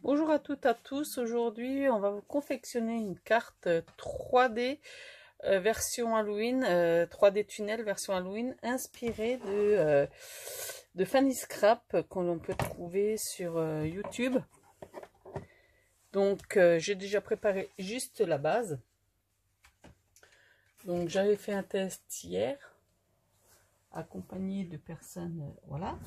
Bonjour à toutes et à tous. Aujourd'hui, on va vous confectionner une carte 3D version Halloween, 3D tunnel version Halloween, inspirée de Fanny Scrap que l'on peut trouver sur YouTube. Donc, j'ai déjà préparé juste la base. Donc, j'avais fait un test hier, accompagné de personnes, voilà,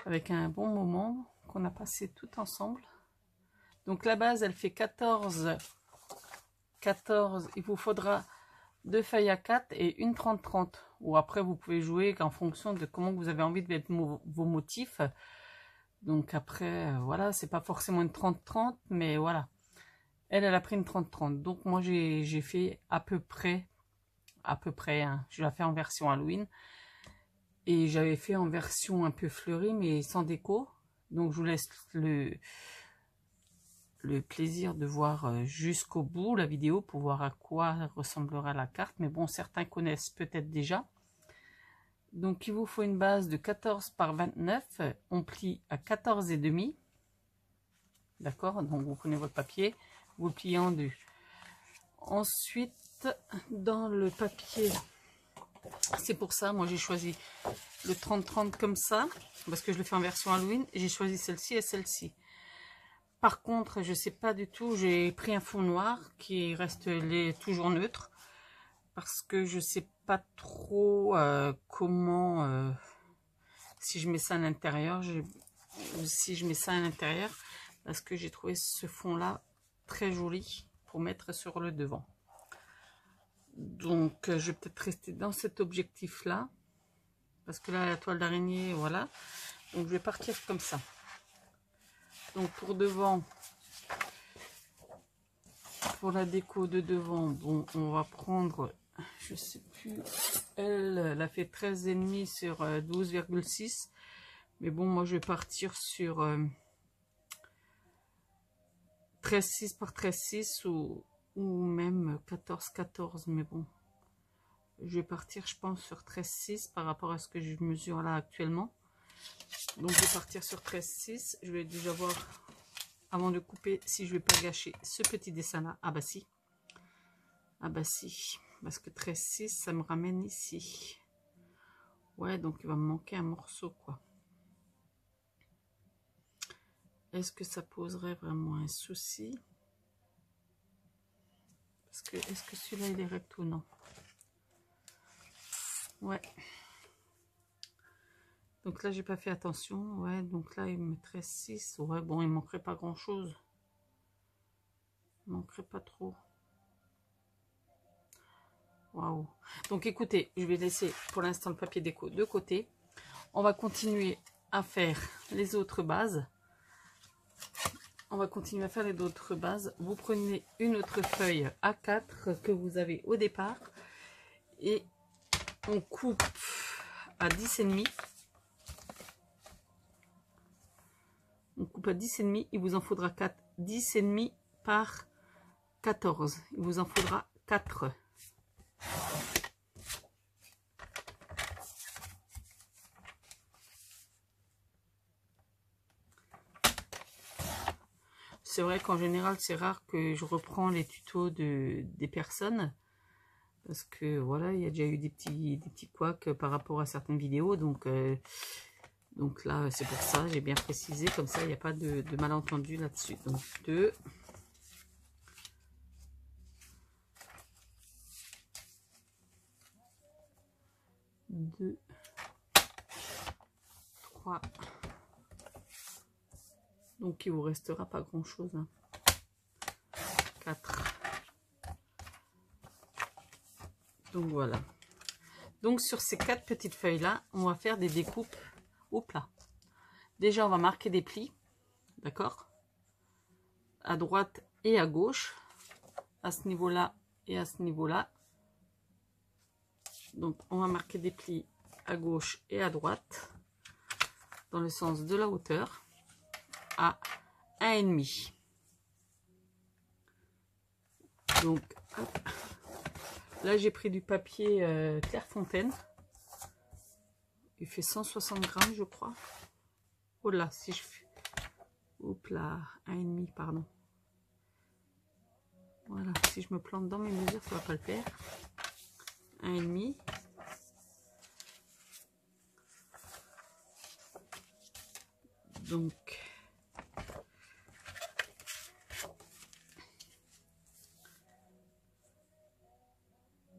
avec un bon moment qu'on a passé tout ensemble. Donc la base, elle fait 14, il vous faudra 2 feuilles à 4 et une 30-30. Ou après, vous pouvez jouer en fonction de comment vous avez envie de mettre vos motifs. Donc après, voilà, c'est pas forcément une 30-30, mais voilà. Elle a pris une 30-30. Donc moi, j'ai fait à peu près, hein. Je l'ai fait en version Halloween. Et j'avais fait en version un peu fleurie, mais sans déco. Donc je vous laisse le plaisir de voir jusqu'au bout la vidéo pour voir à quoi ressemblera la carte. Mais bon, certains connaissent peut-être déjà. Donc il vous faut une base de 14 par 29. On plie à 14,5. D'accord? Donc vous prenez votre papier, vous le pliez en deux. Ensuite, dans le papier, c'est pour ça, moi j'ai choisi le 30-30 comme ça, parce que je le fais en version Halloween. J'ai choisi celle-ci et celle-ci. Par contre, je sais pas du tout, j'ai pris un fond noir qui reste toujours neutre, parce que je sais pas trop comment, si je mets ça à l'intérieur, parce que j'ai trouvé ce fond là très joli pour mettre sur le devant. Donc je vais peut-être rester dans cet objectif là, parce que là la toile d'araignée, voilà. Donc je vais partir comme ça. Donc pour devant, pour la déco de devant, bon, on va prendre, je sais plus, elle a fait 13,5 sur 12,6, mais bon, moi je vais partir sur 13,6 par 13,6 ou même 14,14, mais bon, je vais partir, je pense, sur 13,6 par rapport à ce que je mesure là actuellement. Donc je vais partir sur 13,6. Je vais déjà voir avant de couper si je vais pas gâcher ce petit dessin là. Ah bah si, parce que 13,6 ça me ramène ici. Ouais, donc il va me manquer un morceau quoi. Est-ce que ça poserait vraiment un souci? Parce que est-ce que celui-là il est recto ou non? Ouais. Donc là j'ai pas fait attention. Ouais, donc là il me mettrait 6. Ouais, bon, il manquerait pas grand chose. Il manquerait pas trop. Waouh. Donc écoutez, je vais laisser pour l'instant le papier déco de côté. On va continuer à faire les autres bases. Vous prenez une autre feuille A4 que vous avez au départ et on coupe à 10,5. On coupe à 10,5. Il vous en faudra 4. 10,5 par 14. Il vous en faudra 4. C'est vrai qu'en général, c'est rare que je reprends les tutos des personnes. Parce que voilà, il y a déjà eu des petits couacs par rapport à certaines vidéos. Donc là, c'est pour ça, j'ai bien précisé. Comme ça, il n'y a pas de malentendu là-dessus. Donc 2. 2, 3. Donc il vous restera pas grand chose, hein. 4. Donc voilà. Donc sur ces 4 petites feuilles là, on va faire des découpes au plat. Déjà on va marquer des plis, d'accord, à droite et à gauche, à ce niveau là et à ce niveau là. Donc on va marquer des plis à gauche et à droite dans le sens de la hauteur à 1,5. Donc hop. Là j'ai pris du papier Clairefontaine, il fait 160 grammes je crois. Oh là, si je fais... Oups là, 1,5, pardon. Voilà, si je me plante dans mes mesures, ça va pas le faire. 1,5. Donc,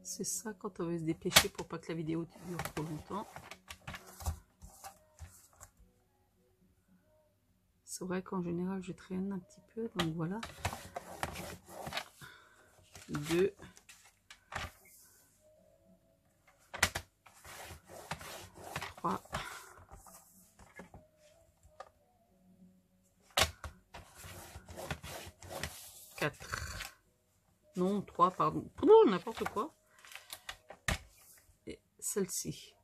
c'est ça quand on veut se dépêcher pour pas que la vidéo dure trop longtemps. C'est vrai qu'en général, je traîne un petit peu, donc voilà. 2. 3. 4. Non, 3, pardon. Oh, n'importe quoi. Et celle-ci.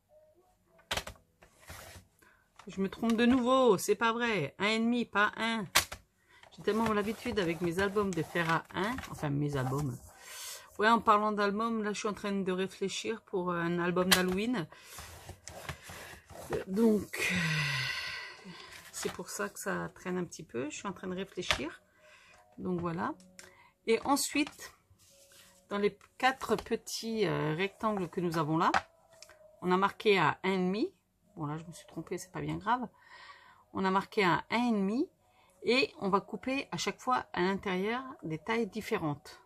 Je me trompe de nouveau, c'est pas vrai. 1,5, pas 1. J'ai tellement l'habitude avec mes albums de faire à 1. Enfin, mes albums. Ouais, en parlant d'album, là, je suis en train de réfléchir pour un album d'Halloween. Donc, c'est pour ça que ça traîne un petit peu. Je suis en train de réfléchir. Donc, voilà. Et ensuite, dans les 4 petits rectangles que nous avons là, on a marqué à 1,5. Bon, là, je me suis trompée, c'est pas bien grave. On a marqué à 1,5 et on va couper à chaque fois à l'intérieur des tailles différentes.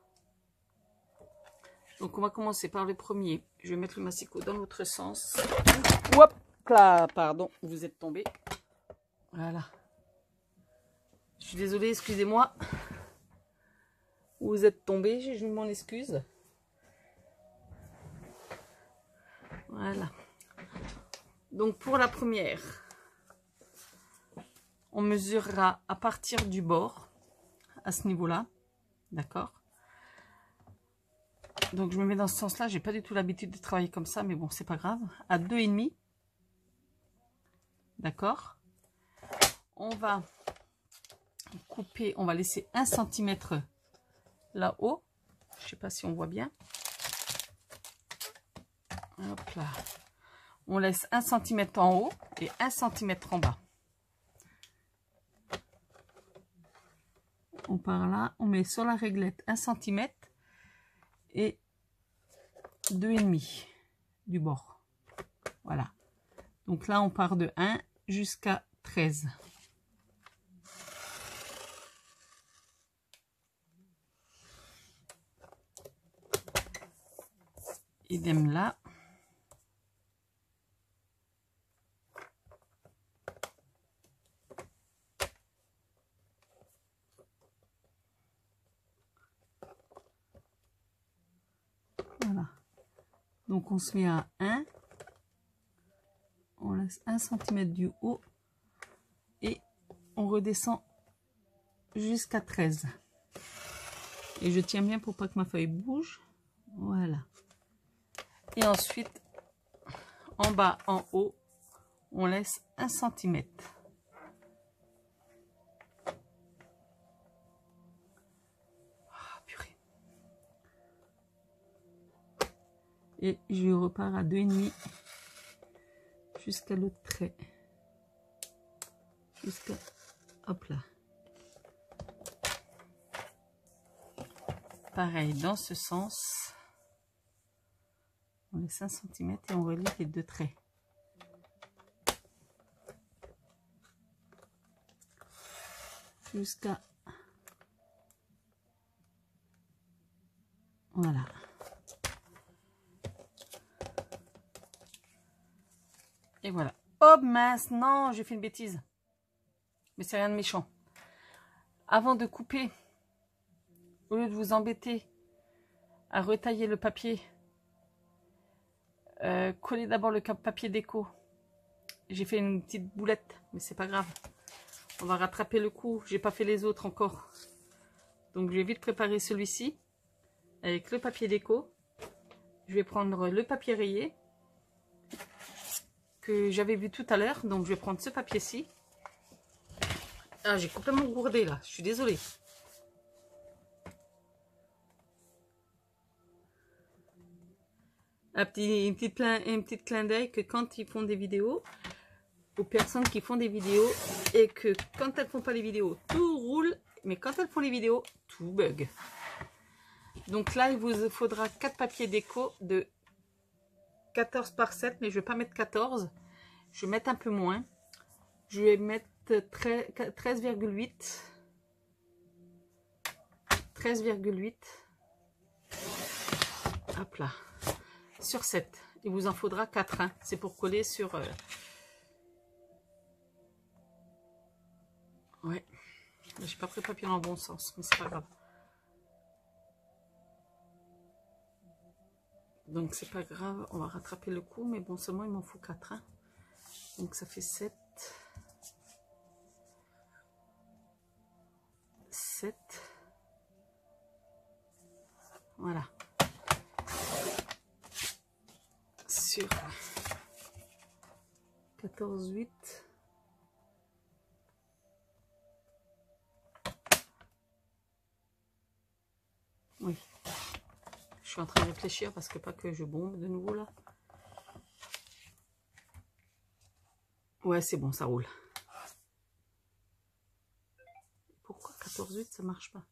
Donc, on va commencer par le premier. Je vais mettre le massicot dans l'autre sens. Hop là, pardon, vous êtes tombé. Voilà. Je suis désolée, excusez-moi. Vous êtes tombé, je m'en excuse. Voilà. Donc, pour la première, on mesurera à partir du bord, à ce niveau-là. D'accord? Donc, je me mets dans ce sens-là. J'ai pas du tout l'habitude de travailler comme ça, mais bon, c'est pas grave. À 2,5. D'accord? On va couper, on va laisser 1 cm là-haut. Je sais pas si on voit bien. Hop là. On laisse 1 cm en haut et 1 cm en bas. On part là, on met sur la réglette 1 cm et 2,5 du bord. Voilà. Donc là, on part de 1 jusqu'à 13. Idem là. Voilà. Donc on se met à 1. On laisse 1 cm du haut et on redescend jusqu'à 13. Et je tiens bien pour pas que ma feuille bouge. Voilà. Et ensuite, en bas, en haut, on laisse 1 cm. Purée. Et je repars à 2,5 jusqu'à l'autre trait. Jusqu'à... Hop là. Pareil, dans ce sens. On laisse 1 cm et on relie les 2 traits. Jusqu'à... Voilà. Et voilà. Oh mince, non, j'ai fait une bêtise. Mais c'est rien de méchant. Avant de couper, au lieu de vous embêter à retailler le papier, collez d'abord le papier déco. J'ai fait une petite boulette, mais c'est pas grave. On va rattraper le coup. J'ai pas fait les autres encore. Donc je vais vite préparer celui-ci avec le papier déco. Je vais prendre le papier rayé que j'avais vu tout à l'heure. Donc je vais prendre ce papier-ci. Ah, j'ai complètement gourdé là. Je suis désolée. Un petit clin d'œil que quand ils font des vidéos, aux personnes qui font des vidéos et que quand elles font pas les vidéos, tout roule, mais quand elles font les vidéos, tout bug. Donc là, il vous faudra 4 papiers déco de 14 par 7, mais je vais pas mettre 14. Je vais mettre un peu moins. Je vais mettre 13,8. 13,8. Hop là. Sur 7. Il vous en faudra 4. Hein. C'est pour coller sur... Ouais. J'ai pas pris le papier dans le bon sens, mais c'est pas grave. Donc c'est pas grave, on va rattraper le coup, mais bon, seulement il m'en faut 4. Hein. Donc ça fait 7. 7. Voilà. Sur 14,8. Oui. Je suis en train de réfléchir parce que pas que je bombe de nouveau là. Ouais, c'est bon, ça roule. Pourquoi 14,8 ça marche pas?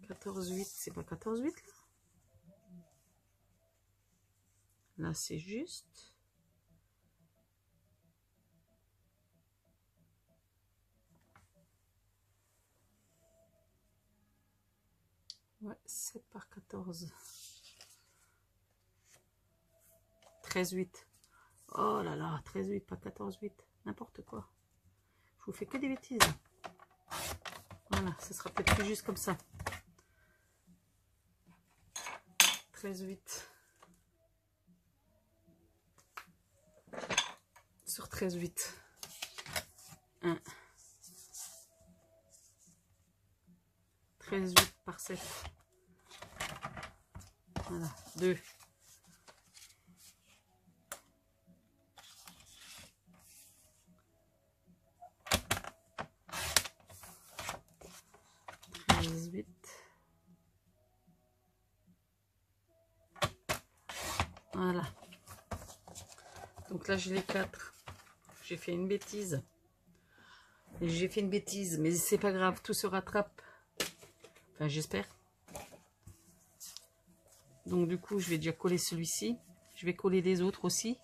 14,8, c'est pas 14,8 là? Là, c'est juste. Ouais, 7 par 14. 13,8. Oh là là, 13,8, pas 14,8. N'importe quoi. Je vous fais que des bêtises. Voilà, ce sera peut-être plus juste comme ça. 13,8. Sur 13,8. 1. 13,8 par 7. Voilà, 2. 13,8. Voilà. Donc là, j'ai les 4. J'ai fait une bêtise. J'ai fait une bêtise, mais c'est pas grave, tout se rattrape. Enfin, j'espère. Donc du coup, je vais déjà coller celui-ci. Je vais coller les autres aussi.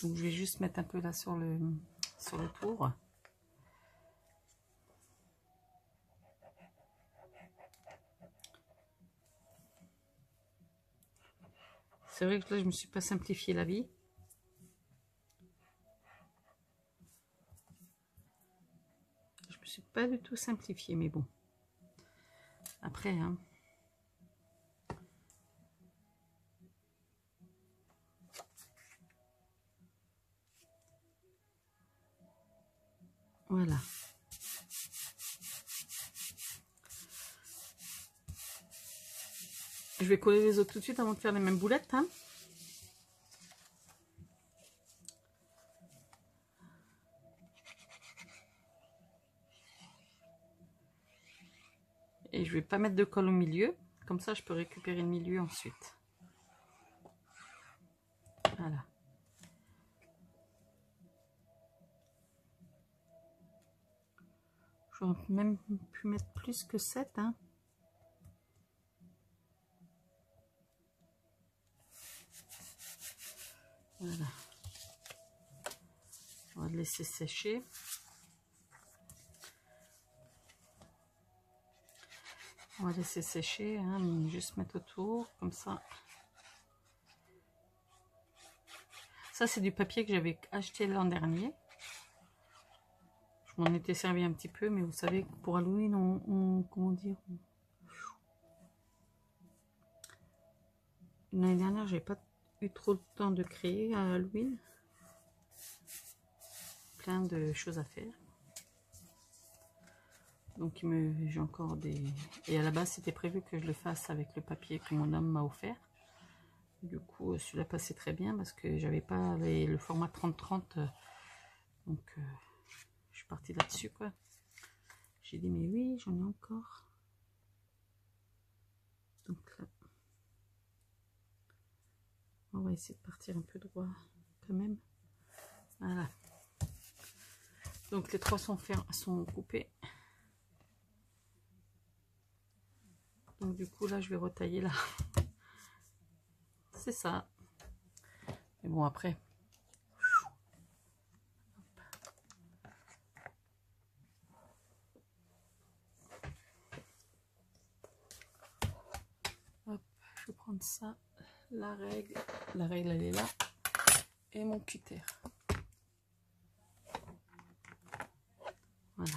Donc je vais juste mettre un peu là sur le tour. C'est vrai que là, je me suis pas simplifié la vie. Je me suis pas du tout simplifié, mais bon. Après, hein. Voilà. Je vais coller les autres tout de suite avant de faire les mêmes boulettes, hein. Et je vais pas mettre de colle au milieu. Comme ça, je peux récupérer le milieu ensuite. Voilà. J'aurais même pu mettre plus que 7, hein. Voilà. On va le laisser sécher. On va laisser sécher, hein, juste mettre autour, comme ça. Ça, c'est du papier que j'avais acheté l'an dernier. Je m'en étais servi un petit peu, mais vous savez, pour Halloween, comment dire, l'année dernière, j'ai pas eu trop de temps de créer à Halloween. Plein de choses à faire. Donc j'ai encore des... Et à la base, c'était prévu que je le fasse avec le papier que mon homme m'a offert. Du coup, celui-là passait très bien parce que j'avais pas le format 30-30. Donc, je suis partie là-dessus, quoi. J'ai dit, mais oui, j'en ai encore. Donc là, on va essayer de partir un peu droit quand même. Voilà. Donc les 3 sont coupés. Donc du coup là je vais retailler là. C'est ça. Mais bon après. Hop, je vais prendre ça. La règle elle est là. Et mon cutter. Voilà.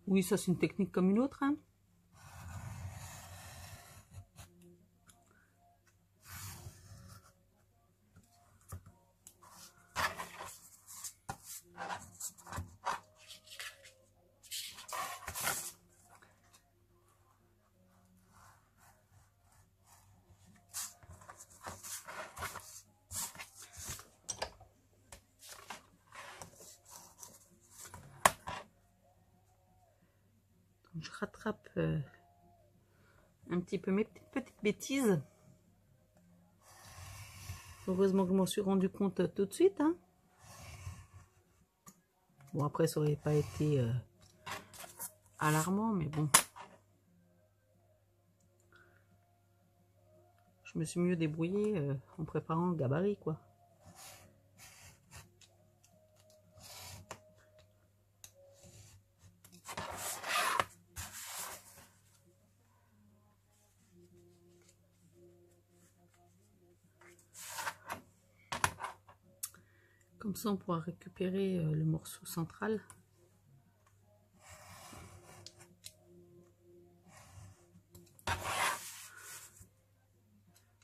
Oui, ça c'est une technique comme une autre, hein. Donc, je rattrape un petit peu mes petites bêtises. Heureusement que je m'en suis rendu compte tout de suite, hein. Bon, après, ça aurait pas été alarmant, mais bon. Je me suis mieux débrouillée en préparant le gabarit, quoi. Comme ça, on pourra récupérer le morceau central.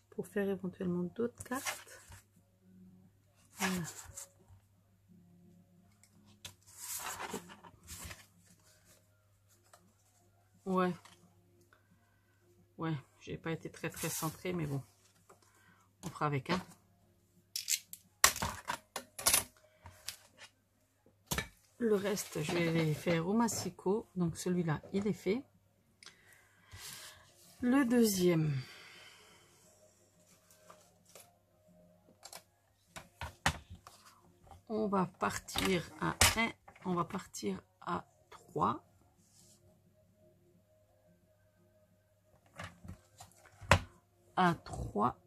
Pour faire éventuellement d'autres cartes. Voilà. Ouais, j'ai pas été très centré, mais bon, on fera avec, hein. Le reste, je vais les faire au massicot. Donc celui-là, il est fait. Le deuxième. On va partir à 1, on va partir à 3. À 3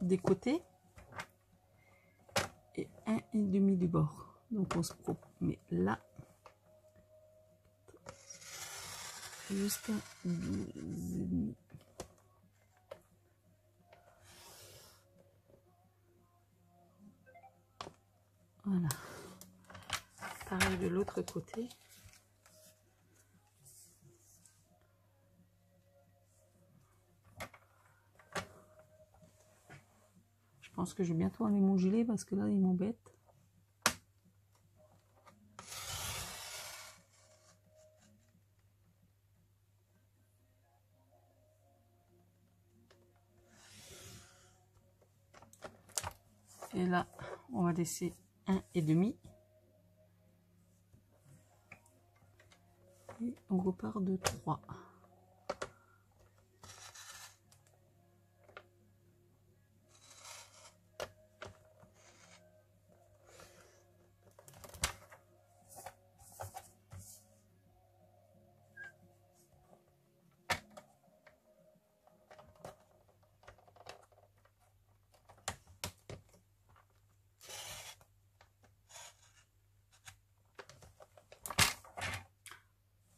des côtés. Et 1,5 du bord. Donc on se met là. Jusqu'à 12,5. Voilà. Pareil de l'autre côté. Je pense que je vais bientôt enlever mon gilet parce que là il m'embête. Et là, on va laisser 1,5. Et on repart de 3.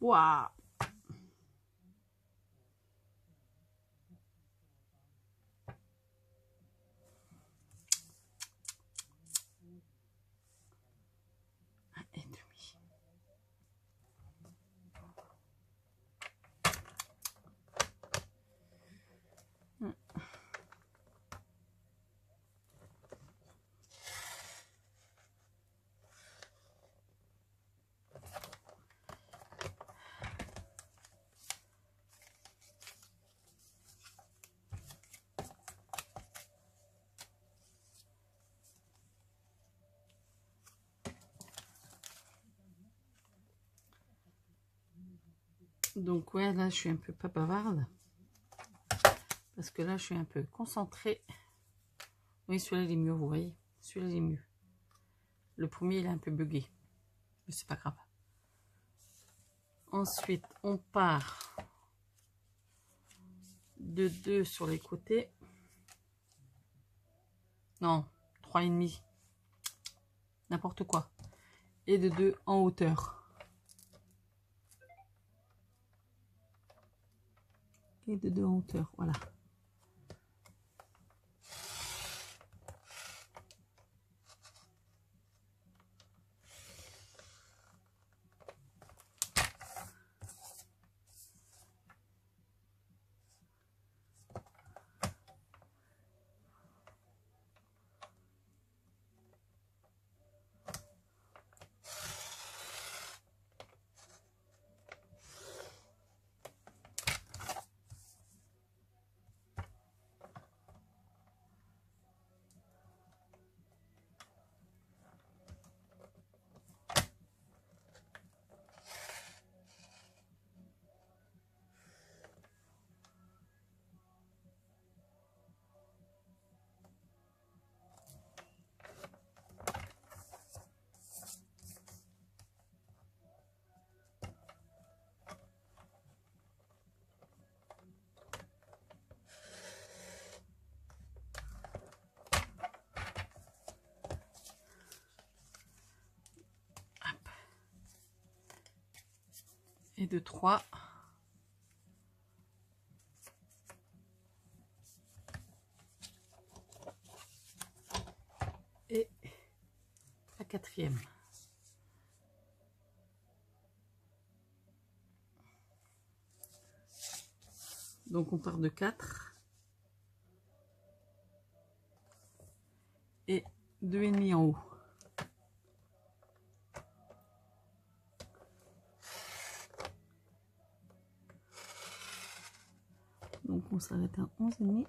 Waouh! Donc ouais, là je suis un peu pas bavarde. Parce que là je suis un peu concentrée. Oui, celui-là il est mieux, vous voyez. Celui-là il est mieux. Le premier il est un peu bugué. Mais c'est pas grave. Ensuite, on part de 2 sur les côtés. Non, 3,5. N'importe quoi. Et de 2 en hauteur. Et de 2 en hauteur, voilà. Et de 3. Et la 4e. Donc on part de 4. Et 2,5 en haut. Donc on s'arrête à 11,5.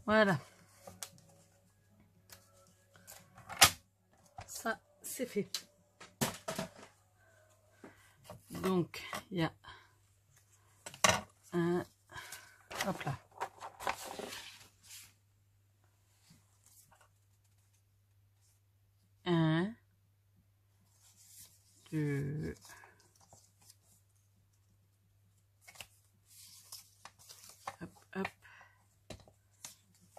Voilà. Ça, c'est fait. Donc, il y a un... Hop là. Un, 2,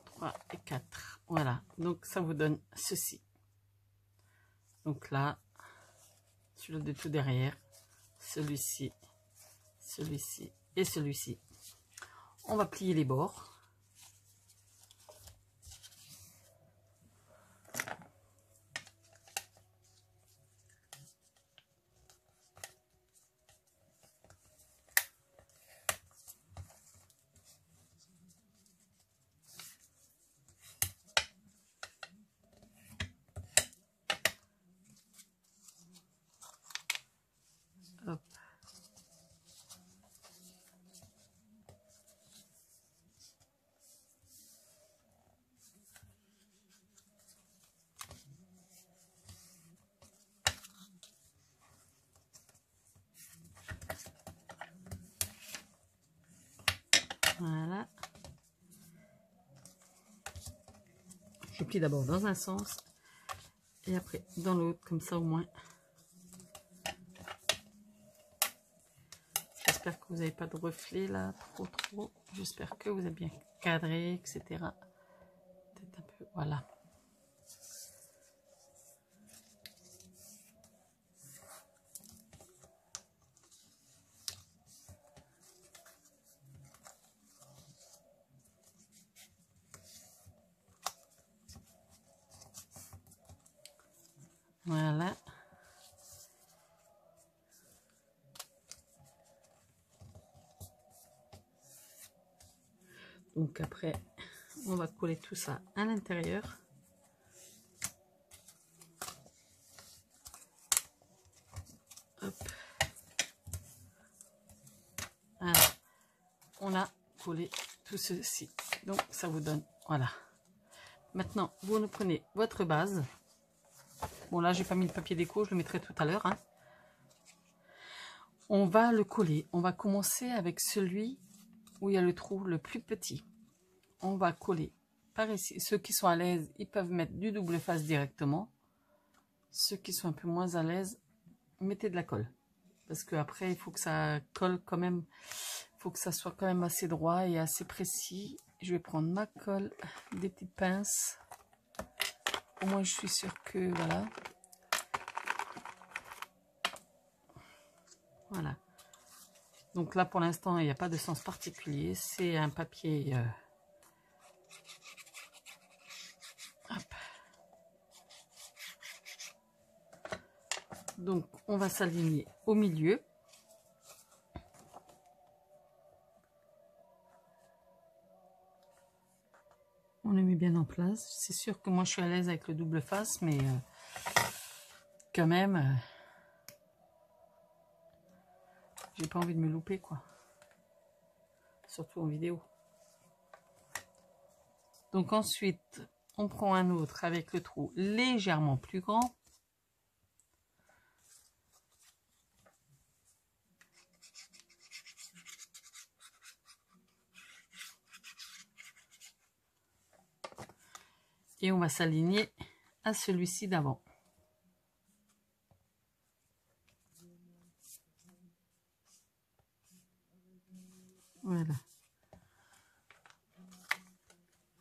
3 et 4. Voilà. Donc, ça vous donne ceci. Donc là, celui-là de tout derrière, celui-ci, celui-ci et celui-ci. On va plier les bords. Hop. Voilà. Je plie d'abord dans un sens et après dans l'autre, comme ça au moins. J'espère que vous n'avez pas de reflet là, trop. J'espère que vous avez bien cadré, etc. Peut-être un peu, voilà. Voilà. Donc après, on va coller tout ça à l'intérieur. Hop. Voilà. On a collé tout ceci. Donc ça vous donne, voilà. Maintenant, vous ne prenez votre base. Bon là, j'ai pas mis le papier déco, je le mettrai tout à l'heure. Hein. On va le coller. On va commencer avec celui où il y a le trou le plus petit. On va coller par ici. Ceux qui sont à l'aise, ils peuvent mettre du double face directement. Ceux qui sont un peu moins à l'aise, mettez de la colle. Parce que après, il faut que ça colle quand même. Il faut que ça soit quand même assez droit et assez précis. Je vais prendre ma colle, des petites pinces. Au moins, je suis sûre que voilà. Voilà. Donc là, pour l'instant, il n'y a pas de sens particulier. C'est un papier... Hop. Donc, on va s'aligner au milieu. On le met bien en place. C'est sûr que moi, je suis à l'aise avec le double face, mais quand même, j'ai pas envie de me louper, quoi. Surtout en vidéo. Donc ensuite, on prend un autre avec le trou légèrement plus grand. Et on va s'aligner à celui-ci d'avant. Voilà.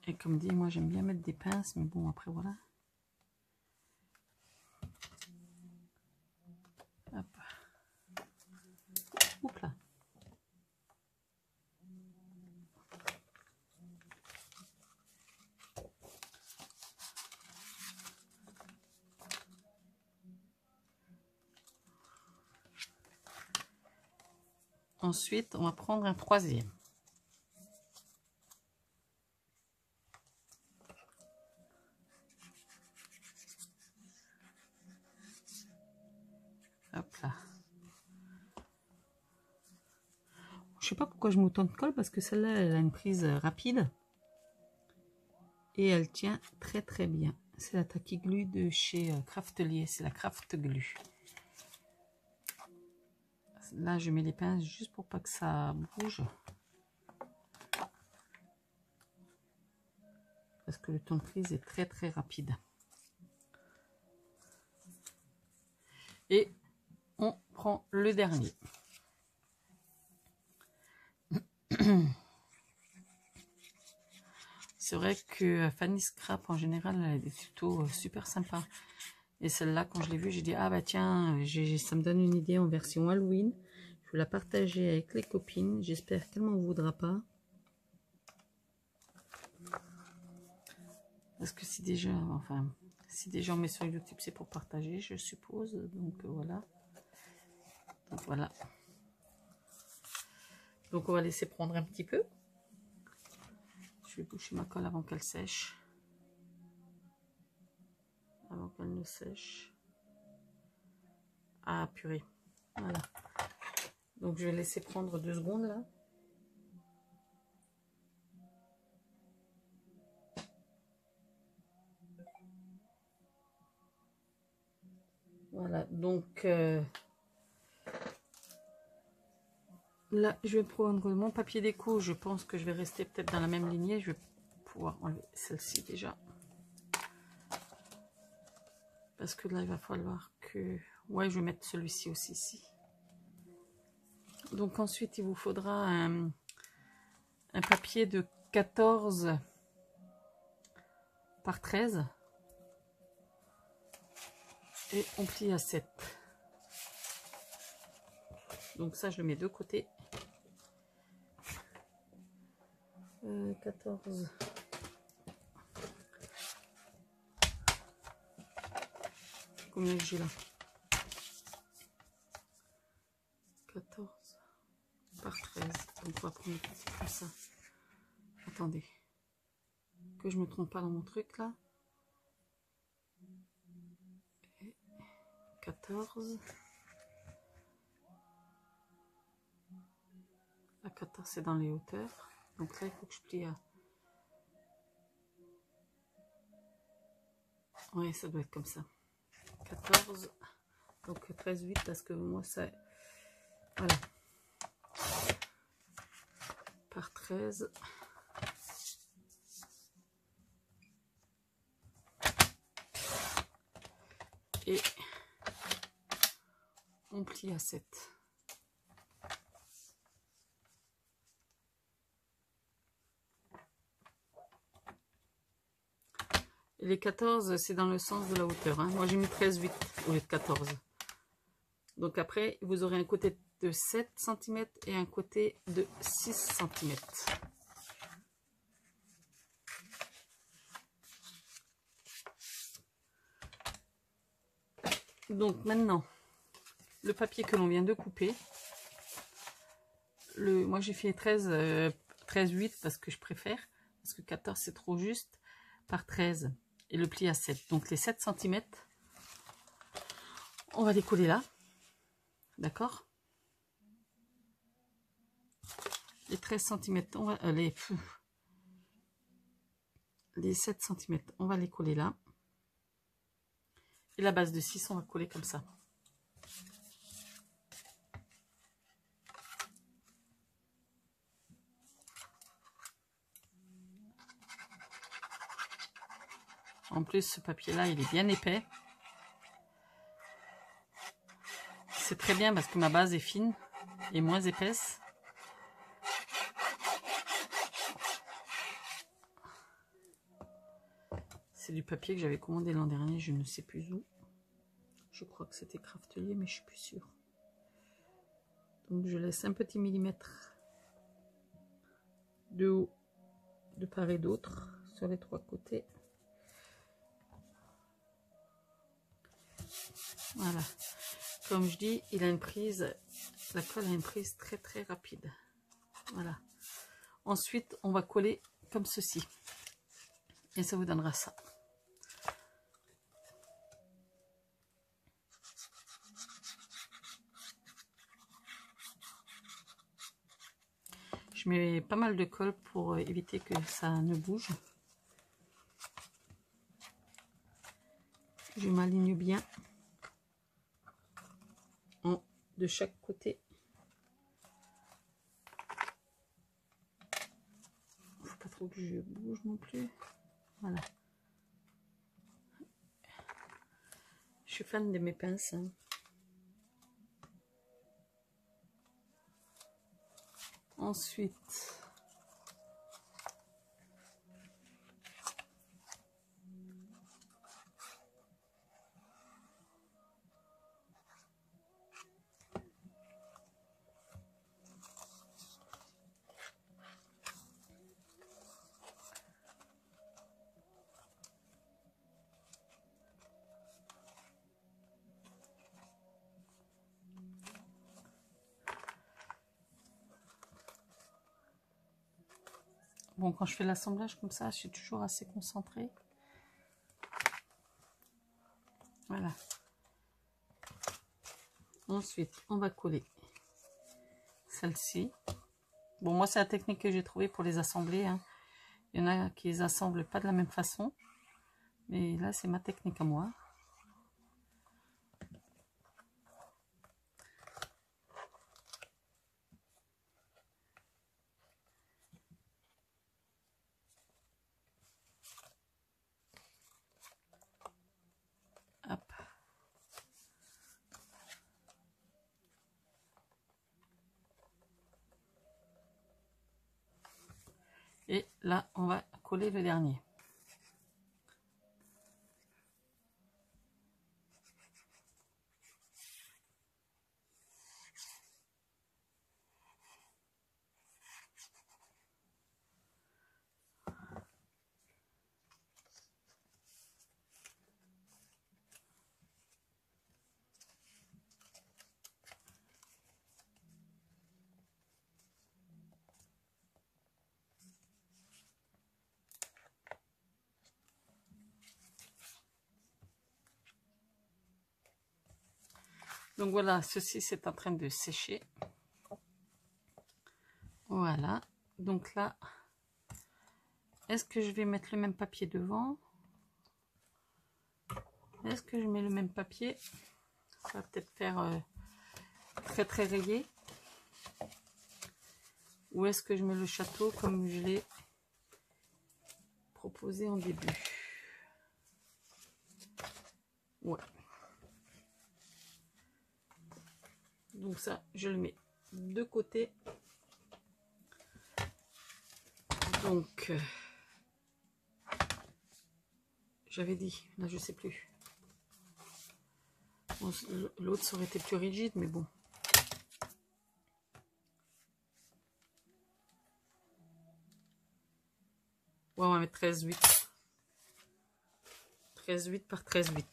Et comme dit, moi j'aime bien mettre des pinces, mais bon, après voilà. Hop. Oups là. Ensuite, on va prendre un troisième. Hop là. Je sais pas pourquoi je mets autant de colle, parce que celle-là, elle a une prise rapide. Et elle tient très très bien. C'est la Tacky Glue de chez Craftelier. C'est la Craft Glue. Là, je mets les pinces juste pour pas que ça bouge. Parce que le temps de prise est très très rapide. Et on prend le dernier. C'est vrai que Fanny Scrap, en général, elle a des tutos super sympas. Et celle-là, quand je l'ai vue, j'ai dit, ah bah tiens, ça me donne une idée en version Halloween. Je vais la partager avec les copines. J'espère qu'elle m'en voudra pas. Parce que si déjà, enfin, si déjà on met sur YouTube, c'est pour partager, je suppose. Donc voilà. Donc voilà. Donc on va laisser prendre un petit peu. Je vais boucher ma colle avant qu'elle sèche. Avant qu'elle ne sèche. Ah purée. Voilà. Donc je vais laisser prendre 2 secondes là. Voilà, donc là je vais prendre mon papier déco. Je pense que je vais rester peut-être dans la même lignée. Je vais pouvoir enlever celle-ci déjà. Parce que là il va falloir que... Ouais, je vais mettre celui-ci aussi ici. Donc ensuite il vous faudra un papier de 14 par 13. Et on plie à 7. Donc ça, je le mets de côté. 14. Combien j'ai là? 14 par 13. Donc on va prendre comme ça. Attendez. Que je me trompe pas dans mon truc là. Et 14. La 14 c'est dans les hauteurs. Donc là il faut que je plie à... Oui, ça doit être comme ça. 14. Donc 13, 8 parce que moi ça... Voilà. Par 13. Et on plie à 7. Et les 14, c'est dans le sens de la hauteur. Hein. Moi, j'ai mis 13, 8 au lieu de 14. Donc après, vous aurez un côté de 7 cm et un côté de 6 cm. Donc maintenant, le papier que l'on vient de couper, moi j'ai fait 13, 13, 8 parce que je préfère, parce que 14 c'est trop juste, par 13 et le pli à 7. Donc les 7 cm, on va les coller là, d'accord? Les 13 cm, on va, les 7 cm, on va les coller là. Et la base de 6, on va coller comme ça. En plus, ce papier-là, il est bien épais. C'est très bien parce que ma base est fine et moins épaisse. C'est du papier que j'avais commandé l'an dernier, je ne sais plus où. Je crois que c'était Craftelier, mais je suis plus sûre. Donc je laisse un petit millimètre de haut de part et d'autre sur les 3 côtés. Voilà. Comme je dis, il a une prise, la colle a une prise très très rapide. Voilà. Ensuite, on va coller comme ceci. Et ça vous donnera ça. Je mets pas mal de colle pour éviter que ça ne bouge. Je m'aligne bien de chaque côté. Faut pas trop que je bouge non plus. Voilà. Je suis fan de mes pinces. Hein. Ensuite, bon, quand je fais l'assemblage comme ça, je suis toujours assez concentrée. Voilà. Ensuite, on va coller celle-ci. Bon, moi, c'est la technique que j'ai trouvée pour les assembler. Hein. Il y en a qui les assemblent pas de la même façon. Mais là, c'est ma technique à moi. Hop. Et là, on va coller le dernier. Donc voilà, ceci c'est en train de sécher. Voilà, donc là, est-ce que je vais mettre le même papier devant? Est-ce que je mets le même papier? Ça va peut-être faire très très rayé. Ou est-ce que je mets le château comme je l'ai proposé en début? Ouais. Donc ça, je le mets de côté. Donc, j'avais dit, là je sais plus. Bon, l'autre ça aurait été plus rigide, mais bon. Ouais, on va mettre 13,8. 13,8 par 13,8.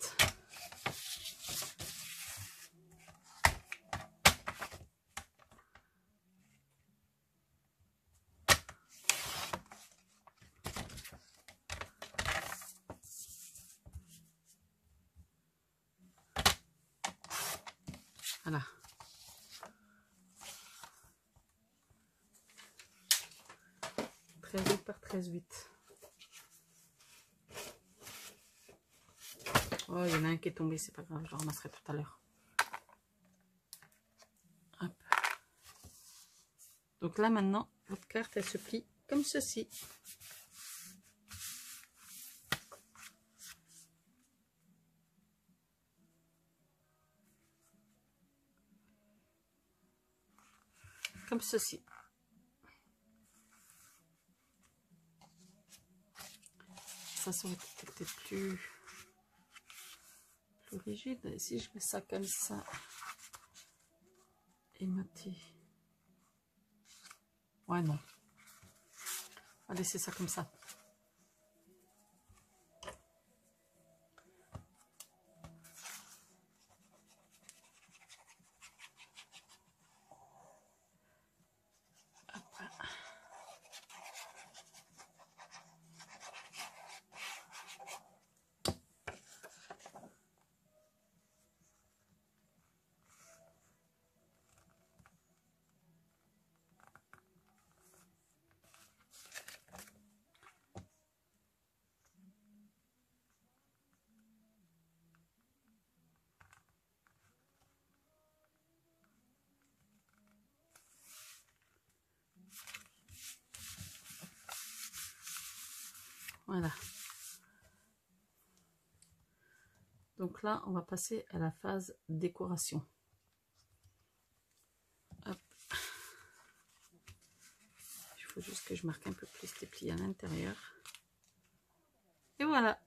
Voilà. Par 13,8. Oh, il y en a un qui est tombé, c'est pas grave, je le ramasserai tout à l'heure. Donc là maintenant, votre carte elle se plie comme ceci. Comme ceci. Ça aurait été peut-être plus rigide. Et si je mets ça comme ça et maté. Ouais, non. On va laisser ça comme ça. Voilà. Donc là, on va passer à la phase décoration. Hop. Il faut juste que je marque un peu plus les plis à l'intérieur. Et voilà.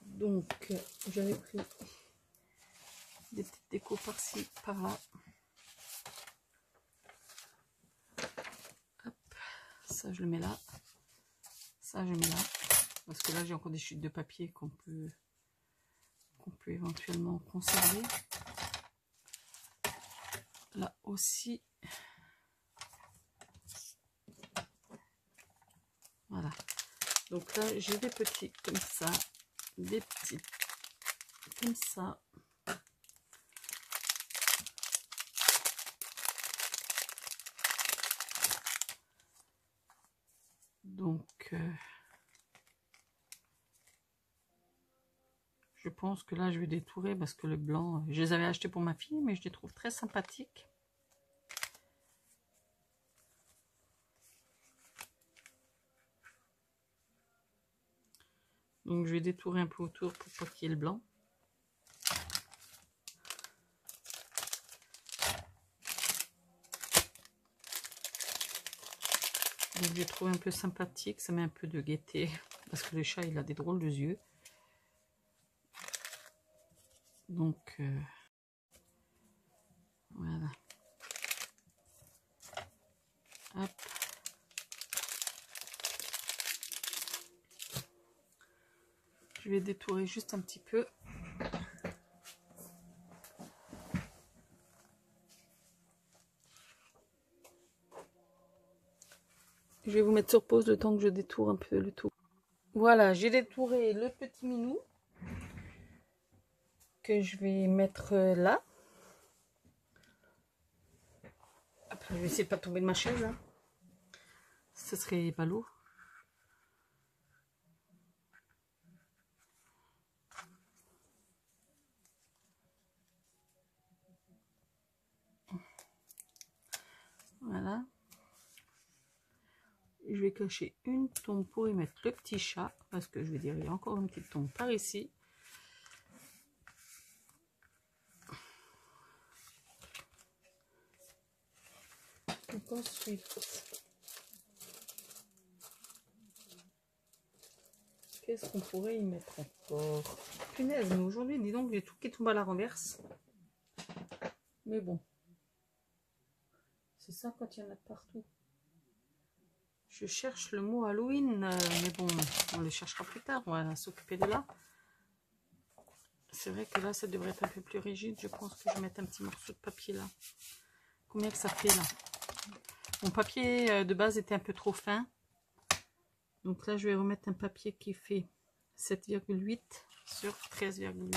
Donc, j'avais pris des petites décos par-ci, par-là. Ça, je le mets là. Ça, je mets là. Parce que là, j'ai encore des chutes de papier qu'on peut éventuellement conserver. Là aussi. Voilà. Donc là, j'ai des petits comme ça. Des petits comme ça. Donc, je pense que là, je vais détourer parce que le blanc, je les avais achetés pour ma fille, mais je les trouve très sympathiques. Donc, je vais détourer un peu autour pour pas qu'il y ait le blanc. Donc, je trouve un peu sympathique, ça met un peu de gaieté parce que le chat, il a des drôles de yeux. Donc, voilà. Hop. Je vais détourer juste un petit peu. Je vais vous mettre sur pause le temps que je détourne un peu le tout. Voilà, j'ai détouré le petit minou. que je vais mettre là. Après, je vais essayer de pas tomber de ma chaise. Hein. Ce serait ballot. Voilà. Je vais cacher une tombe pour y mettre le petit chat. Parce que je vais dire, il y a encore une petite tombe par ici. Donc ensuite, qu'est-ce qu'on pourrait y mettre encore? Punaise, mais aujourd'hui, dis donc, j'ai tout qui tombe à la renverse. Mais bon. C'est ça quand il y en a de partout. Je cherche le mot Halloween, mais bon, on le cherchera plus tard, on va s'occuper de là. C'est vrai que là, ça devrait être un peu plus rigide. Je pense que je vais mettre un petit morceau de papier là. Combien que ça fait là? Mon papier de base était un peu trop fin. Donc là, je vais remettre un papier qui fait 7,8 sur 13,8.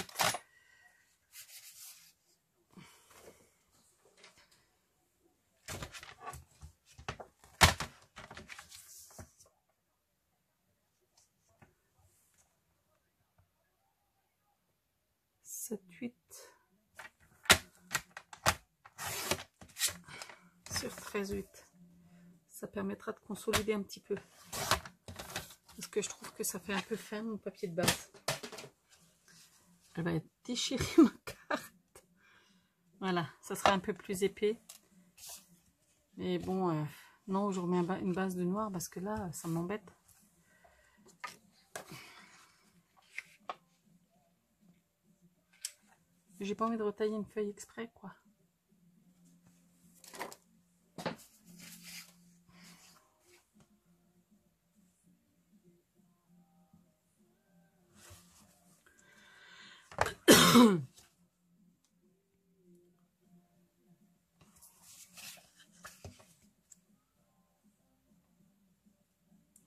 Sur 13,8. Ça permettra de consolider un petit peu. Parce que je trouve que ça fait un peu fin mon papier de base. Elle va être déchirée ma carte. Voilà, ça sera un peu plus épais. Mais bon, non, je remets une base de noir parce que là, ça m'embête. J'ai pas envie de retailler une feuille exprès, quoi.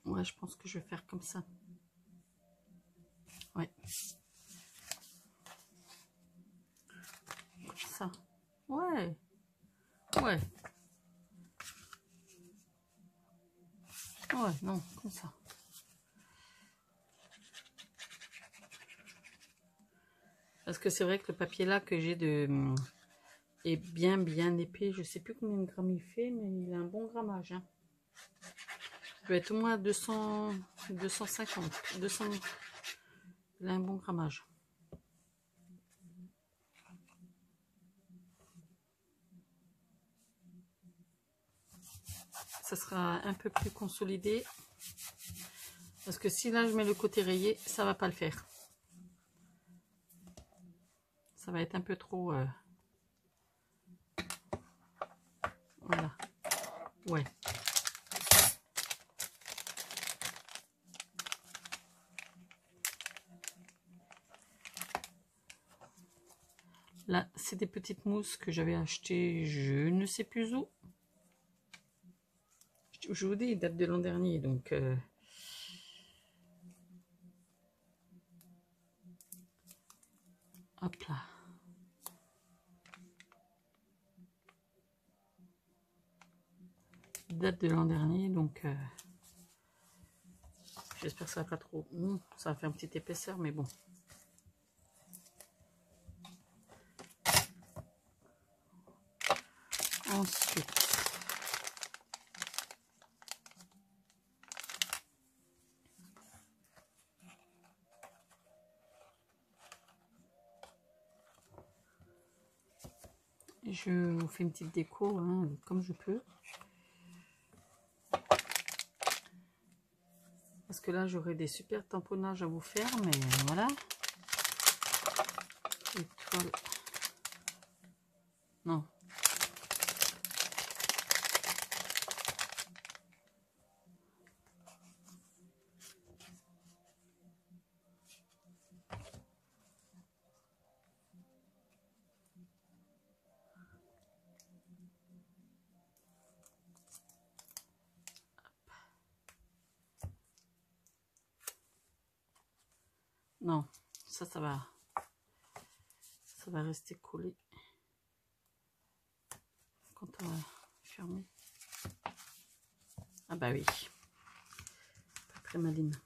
Ouais, je pense que je vais faire comme ça. Ouais. Comme ça. Ouais. Ouais. Ouais, non, comme ça. Parce que c'est vrai que le papier là que j'ai est bien épais. Je sais plus combien de grammes il fait, mais il a un bon grammage. Hein. Il doit être au moins 200, 250, 200. Il a un bon grammage. Ça sera un peu plus consolidé. Parce que si là je mets le côté rayé, ça va pas le faire. Ça va être un peu trop... Voilà. Ouais. Là, c'est des petites mousses que j'avais achetées, je ne sais plus où. Je vous dis, ils datent de l'an dernier, donc... Hop là. Date de l'an dernier, donc... J'espère que ça va pas trop... ça va faire une petite épaisseur, mais bon. Ensuite... Je vous fais une petite déco, hein, comme je peux. Parce que là, j'aurai des super tamponnages à vous faire, mais voilà. Étoile. Non. Non, ça va. ça va rester collé quand on va fermer. Ah bah oui, pas très maline.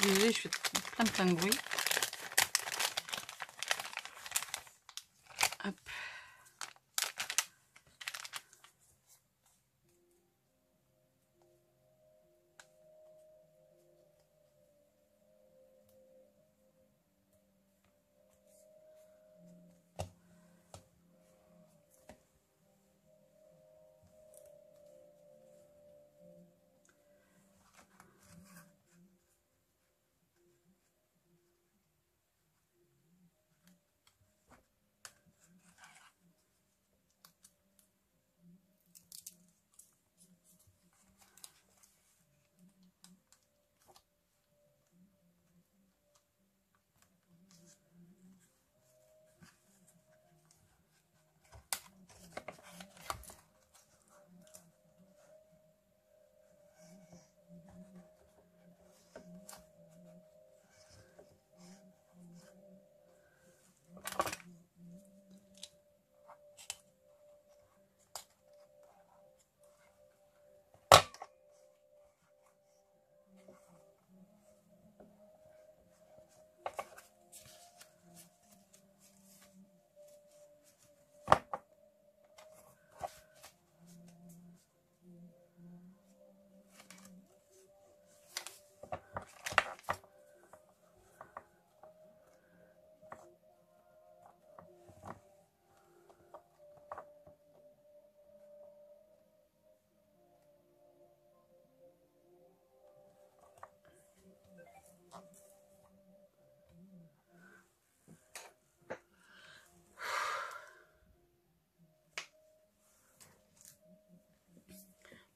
Je suis désolée, je fais plein de bruit. Hop.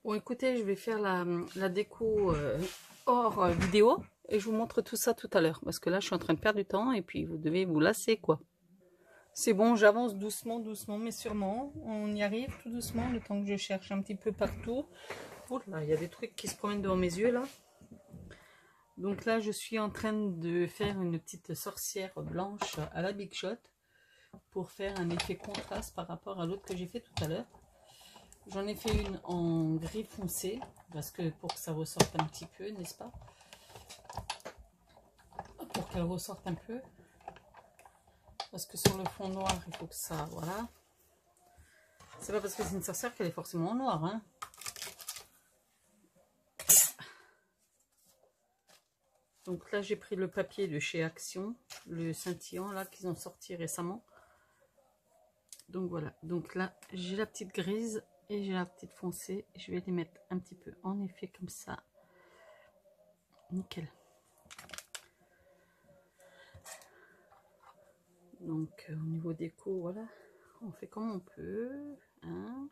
Bon, écoutez, je vais faire la déco hors vidéo et je vous montre tout ça tout à l'heure parce que là, je suis en train de perdre du temps et puis vous devez vous lasser, quoi. C'est bon, j'avance doucement, mais sûrement. On y arrive tout doucement, le temps que je cherche un petit peu partout. Oh là, il y a des trucs qui se promènent devant mes yeux, là. Donc là, je suis en train de faire une petite sorcière blanche à la Big Shot pour faire un effet contraste par rapport à l'autre que j'ai fait tout à l'heure. J'en ai fait une en gris foncé, parce que pour que ça ressorte un petit peu, n'est-ce pas? Pour qu'elle ressorte un peu. Parce que sur le fond noir, il faut que ça, voilà. C'est pas parce que c'est une sorcière qu'elle est forcément en noir, hein. Donc là, j'ai pris le papier de chez Action, le scintillant, là, qu'ils ont sorti récemment. Donc voilà, donc là, j'ai la petite grise et j'ai la petite foncée. Je vais les mettre un petit peu en effet comme ça. Nickel. Donc au niveau déco, voilà, on fait comme on peut, hein.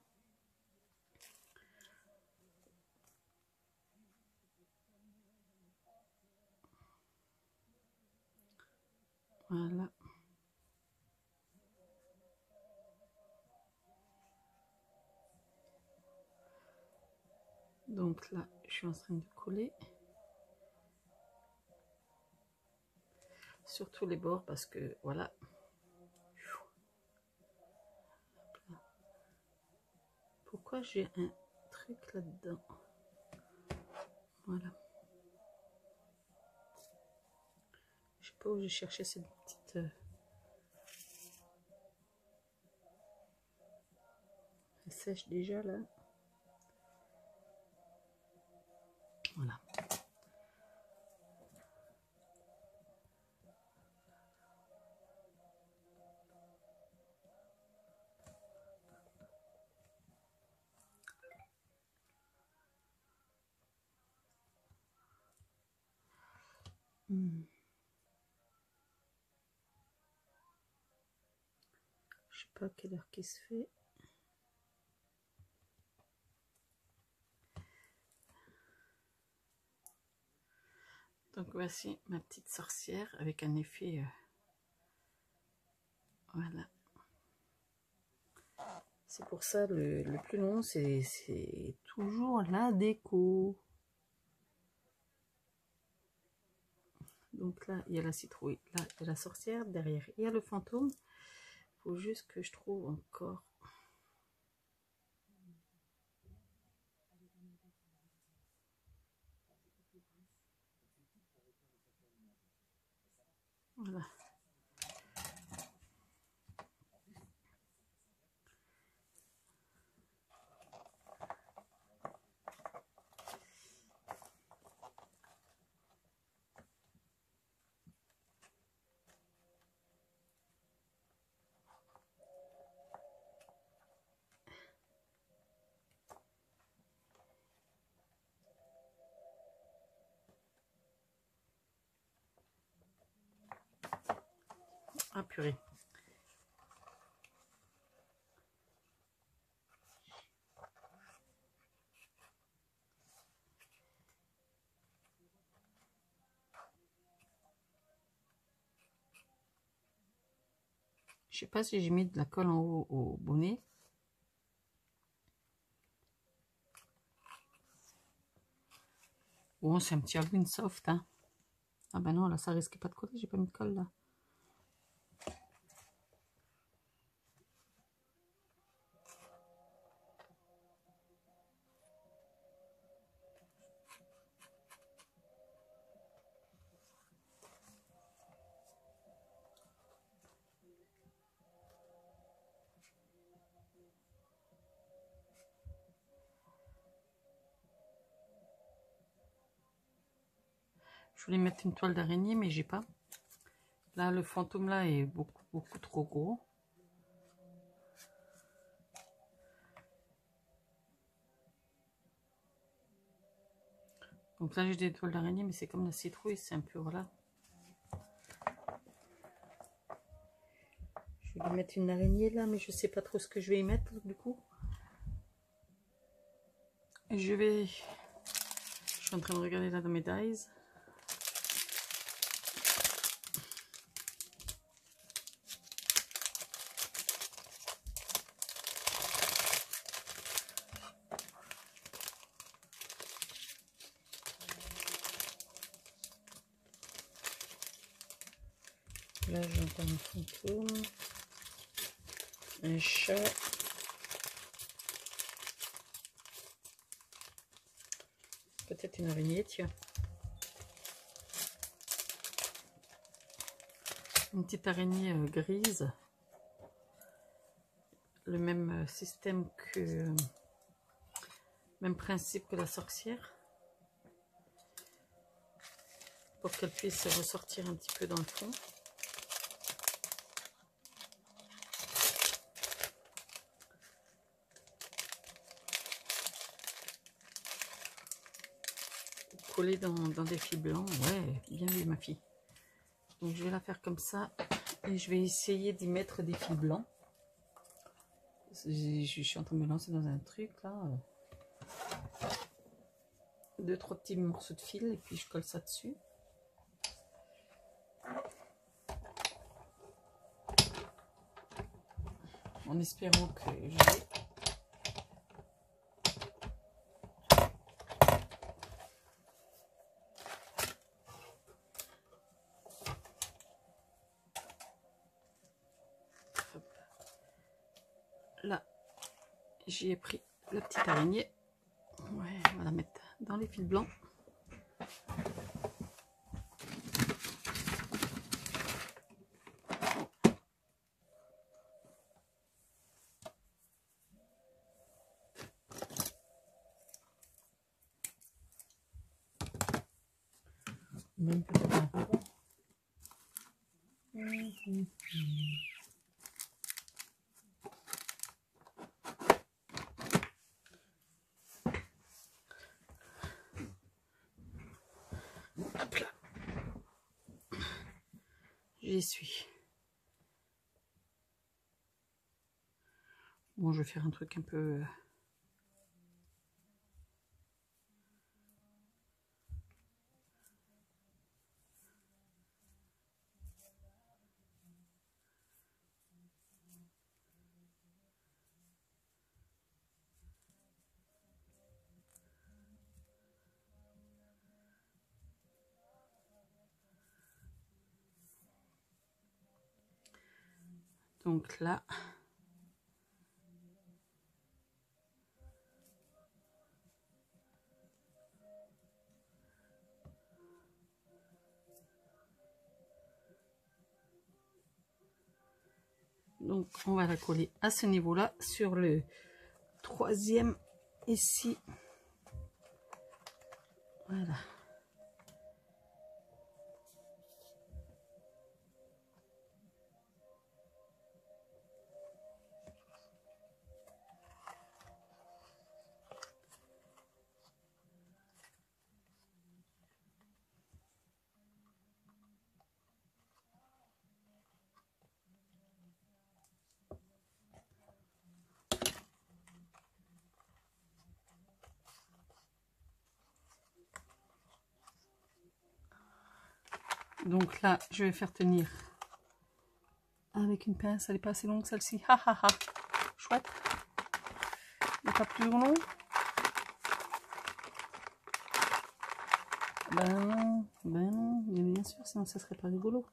Voilà. Donc là, je suis en train de coller sur tous les bords parce que voilà. Pourquoi j'ai un truc là-dedans? Voilà. Je sais pas où j'ai cherché cette petite... Elle sèche déjà là. Voilà. Je sais pas à quelle heure qu'il se fait. Donc voici ma petite sorcière avec un effet, voilà. C'est pour ça le plus long, c'est toujours la déco. Donc là, il y a la citrouille, là, il y a la sorcière, derrière, il y a le fantôme. Il faut juste que je trouve encore. Voilà. Ah purée. Je sais pas si j'ai mis de la colle en haut au bonnet. Bon, c'est un petit Halloween soft, hein. Ah ben non, là, ça risque pas de coller, j'ai pas mis de colle, là. Je voulais mettre une toile d'araignée, mais j'ai pas. Là, le fantôme, là, est beaucoup trop gros. Donc là, j'ai des toiles d'araignée, mais c'est comme la citrouille, c'est un peu, voilà. Je vais lui mettre une araignée, là, mais je sais pas trop ce que je vais y mettre, du coup. Et je suis en train de regarder là dans mes dies. Là, j'entends un fantôme, un chat, peut-être une araignée, tiens. Une petite araignée grise. Le même système que... Même principe que la sorcière. Pour qu'elle puisse ressortir un petit peu dans le fond. Coller dans des fils blancs. Ouais, bien vu ma fille. Donc je vais la faire comme ça. Et je vais essayer d'y mettre des fils blancs. Je suis en train de me lancer dans un truc là. 2-3 petits morceaux de fil et puis je colle ça dessus. En espérant que j'ai... Là, j'y ai pris la petite araignée. Ouais, on va la mettre dans les fils blancs. Même peut-être un peu. Hop là. l'essuie. Bon, je vais faire un truc un peu... Donc là... Donc, on va la coller à ce niveau-là, sur le troisième ici. Voilà. Donc là, je vais faire tenir avec une pince. Elle n'est pas assez longue celle-ci. Ha ha ha. Chouette. Elle n'est pas plus long. Ben non, mais bien sûr, sinon ça serait pas rigolo.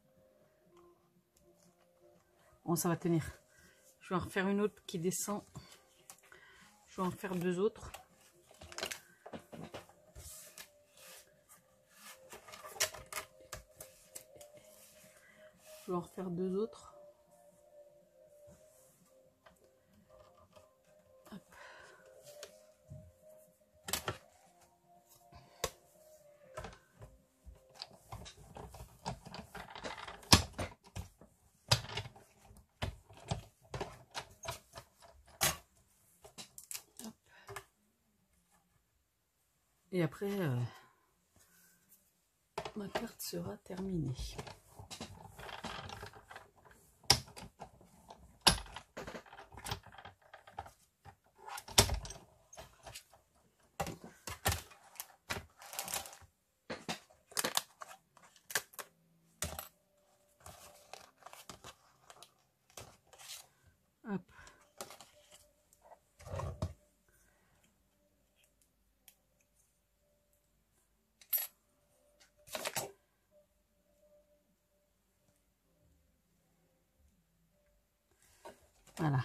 Bon, ça va tenir. Je vais en refaire une autre qui descend. Je vais en faire deux autres. Je vais en refaire deux autres. Hop. Hop. Et après, ma carte sera terminée. Hop. Voilà.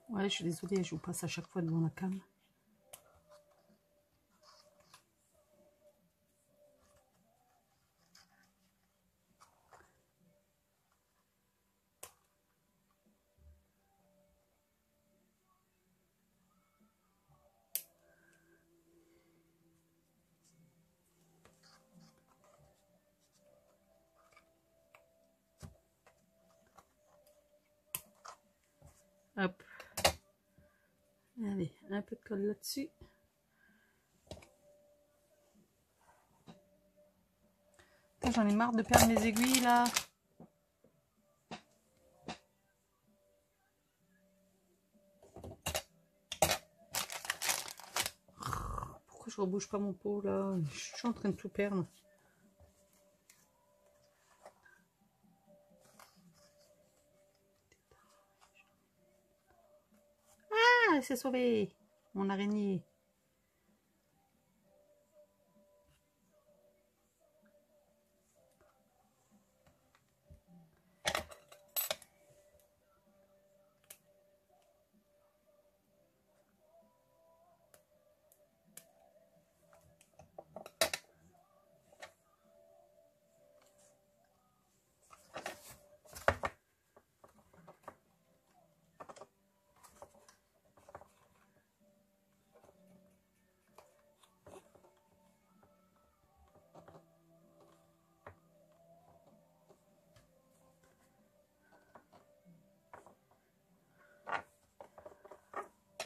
Ouais, je suis désolée, je vous passe à chaque fois devant la cam. Hop. Allez, un peu de colle là-dessus. J'en ai marre de perdre mes aiguilles là. Pourquoi je rebouge pas mon pot là? Je suis en train de tout perdre. Ah, elle s'est sauvée, mon araignée.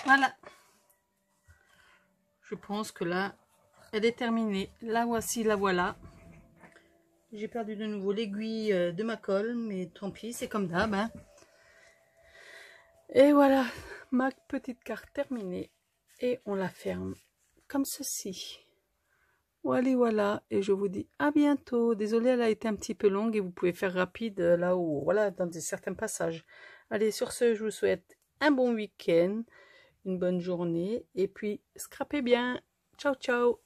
Voilà. Je pense que là, elle est terminée. La voici, la voilà. J'ai perdu de nouveau l'aiguille de ma colle, mais tant pis, c'est comme d'hab. Hein. Et voilà, ma petite carte terminée. Et on la ferme comme ceci. Voilà, voilà. Et je vous dis à bientôt. Désolée, elle a été un petit peu longue et vous pouvez faire rapide là-haut. Voilà, dans certains passages. Allez, sur ce, je vous souhaite un bon week-end, une bonne journée. Et puis, scrapez bien. Ciao, ciao.